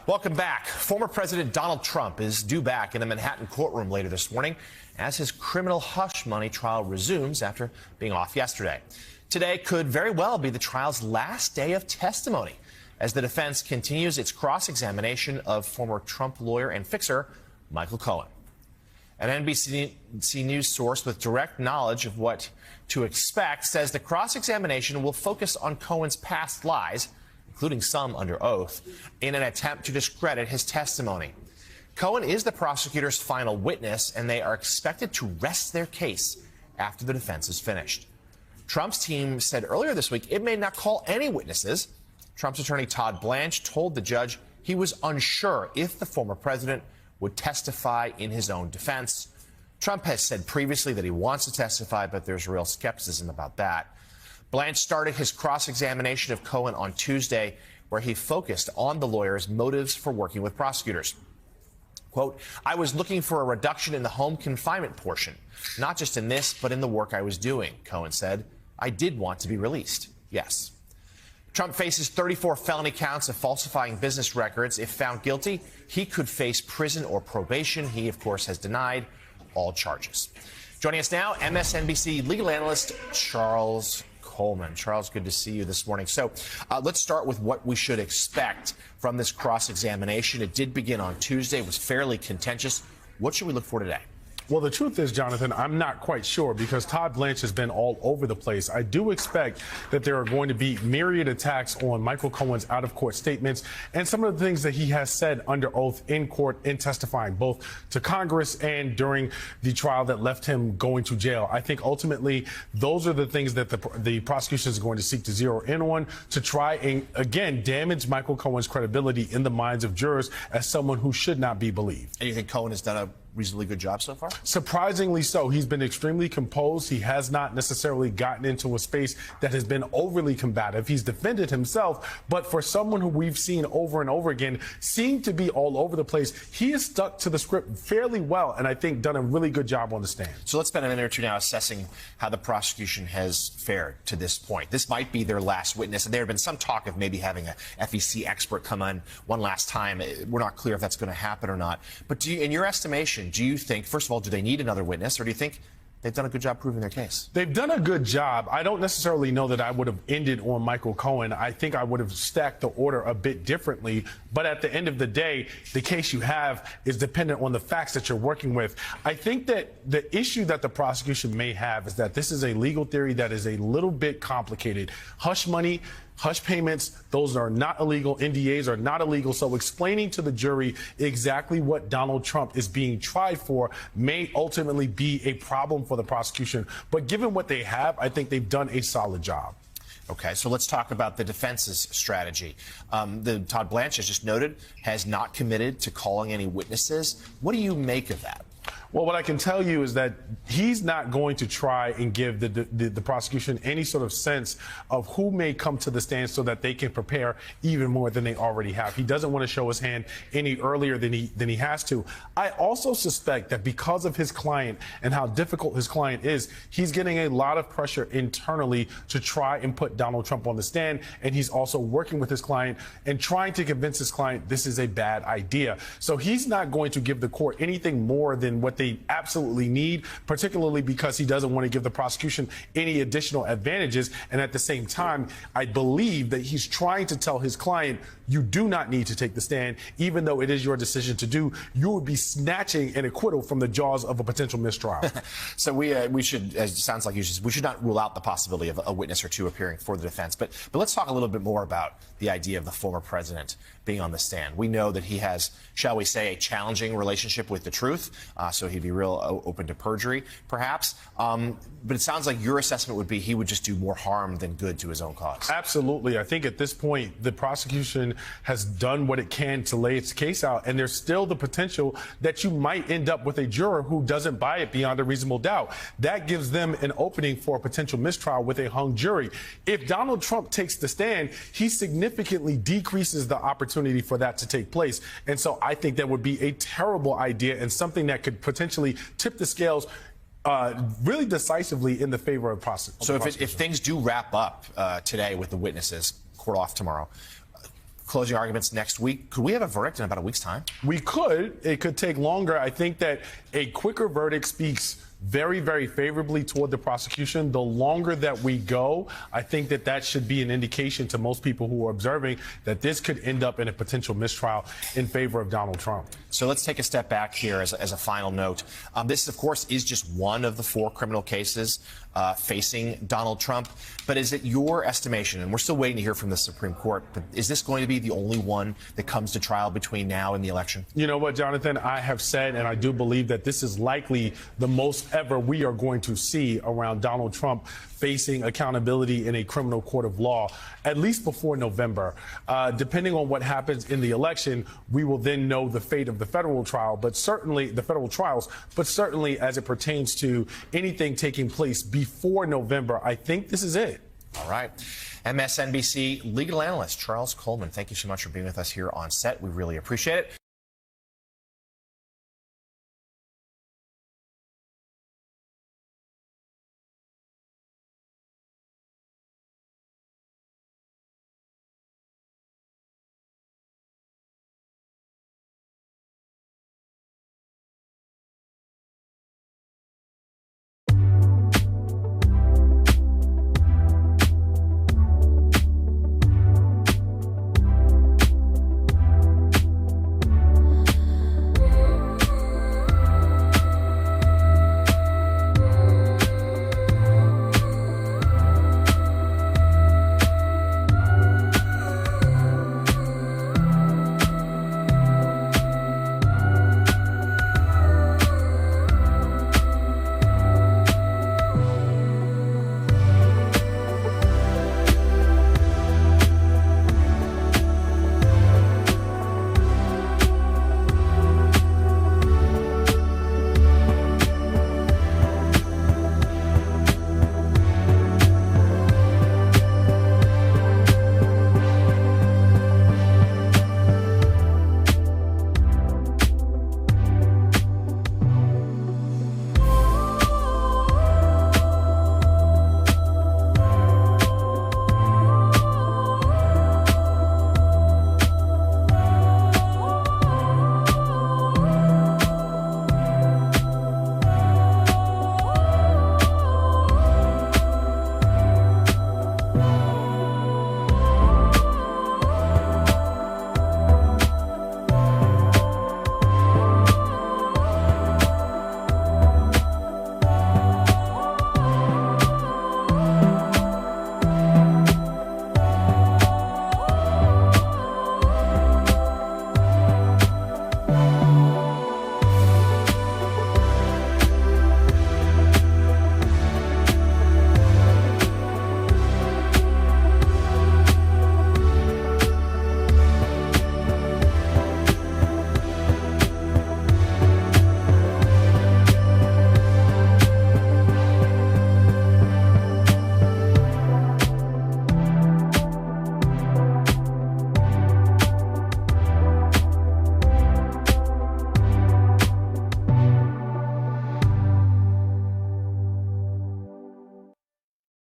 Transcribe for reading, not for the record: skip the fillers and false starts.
Welcome back. Former President Donald Trump is due back in the Manhattan courtroom later this morning as his criminal hush money trial resumes after being off yesterday. Today could very well be the trial's last day of testimony as the defense continues its cross-examination of former Trump lawyer and fixer Michael Cohen. An NBC News source with direct knowledge of what to expect says the cross-examination will focus on Cohen's past lies, including some under oath, in an attempt to discredit his testimony. Cohen is the prosecutor's final witness, and they are expected to rest their case after the defense is finished. Trump's team said earlier this week it may not call any witnesses. Trump's attorney Todd Blanche told the judge he was unsure if the former president would testify in his own defense. Trump has said previously that he wants to testify, but there's real skepticism about that. Blanche started his cross-examination of Cohen on Tuesday, where he focused on the lawyer's motives for working with prosecutors. Quote, "I was looking for a reduction in the home confinement portion, not just in this, but in the work I was doing," Cohen said. "I did want to be released, yes." Trump faces 34 felony counts of falsifying business records. If found guilty, he could face prison or probation. He, of course, has denied all charges. Joining us now, MSNBC legal analyst Charles Coleman. Charles, good to see you this morning. So let's start with what we should expect from this cross-examination. It did begin on Tuesday. It was fairly contentious. What should we look for today? Well, the truth is, Jonathan, I'm not quite sure because Todd Blanche has been all over the place. I do expect that there are going to be myriad attacks on Michael Cohen's out-of-court statements and some of the things that he has said under oath in court in testifying, both to Congress and during the trial that left him going to jail. I think ultimately those are the things that the prosecution is going to seek to zero in on to try and, again, damage Michael Cohen's credibility in the minds of jurors as someone who should not be believed. And you think Cohen has done a reasonably good job so far? Surprisingly so. He's been extremely composed. He has not necessarily gotten into a space that has been overly combative. He's defended himself, but for someone who we've seen over and over again seem to be all over the place, he has stuck to the script fairly well and I think done a really good job on the stand. So let's spend a minute or two now assessing how the prosecution has fared to this point. This might be their last witness, and there have been some talk of maybe having a FEC expert come on one last time. We're not clear if that's going to happen or not. But in your estimation, do you think, first of all, do they need another witness, or do you think they've done a good job proving their case? They've done a good job. I don't necessarily know that I would have ended on Michael Cohen. I think I would have stacked the order a bit differently. But at the end of the day, the case you have is dependent on the facts that you're working with. I think that the issue that the prosecution may have is that this is a legal theory that is a little bit complicated. Hush money, hush payments, those are not illegal. NDAs are not illegal. So explaining to the jury exactly what Donald Trump is being tried for may ultimately be a problem for the prosecution. But given what they have, I think they've done a solid job. Okay, so let's talk about the defense's strategy. Todd Blanche, as just noted, has not committed to calling any witnesses. What do you make of that? Well, what I can tell you is that he's not going to try and give the prosecution any sort of sense of who may come to the stand so that they can prepare even more than they already have. He doesn't want to show his hand any earlier than he has to. I also suspect that because of his client and how difficult his client is, he's getting a lot of pressure internally to try and put Donald Trump on the stand. And he's also working with his client and trying to convince his client this is a bad idea. So he's not going to give the court anything more than what they absolutely need, particularly because he doesn't want to give the prosecution any additional advantages. And at the same time, I believe that he's trying to tell his client, you do not need to take the stand, even though it is your decision to do. You would be snatching an acquittal from the jaws of a potential mistrial. So we should, as it sounds like we should not rule out the possibility of a witness or two appearing for the defense. But let's talk a little bit more about the idea of the former president being on the stand. We know that he has, shall we say, a challenging relationship with the truth, so he'd be real open to perjury, perhaps. But it sounds like your assessment would be he would just do more harm than good to his own cause. Absolutely. I think at this point, the prosecution has done what it can to lay its case out, and there's still the potential that you might end up with a juror who doesn't buy it beyond a reasonable doubt. That gives them an opening for a potential mistrial with a hung jury. If Donald Trump takes the stand, he significantly decreases the opportunity for that to take place. And so I think that would be a terrible idea and something that could potentially tip the scales really decisively in the favor of prosecution. So if things do wrap up today with the witnesses, court off tomorrow, closing arguments next week. Could we have a verdict in about a week's time? We could. It could take longer. I think that a quicker verdict speaks very, very favorably toward the prosecution. The longer that we go, I think that that should be an indication to most people who are observing that this could end up in a potential mistrial in favor of Donald Trump. So let's take a step back here as a final note. This, of course, is just one of the 4 criminal cases facing Donald Trump. But is it your estimation, and we're still waiting to hear from the Supreme Court, but is this going to be the only one that comes to trial between now and the election? You know what, Jonathan? I have said, and I do believe that this is likely the most ever we are going to see around Donald Trump facing accountability in a criminal court of law, at least before November. Depending on what happens in the election, we will then know the fate of the federal trial, but certainly the federal trials, but certainly as it pertains to anything taking place before November, I think this is it. All right. MSNBC legal analyst Charles Coleman, thank you so much for being with us here on set. We really appreciate it.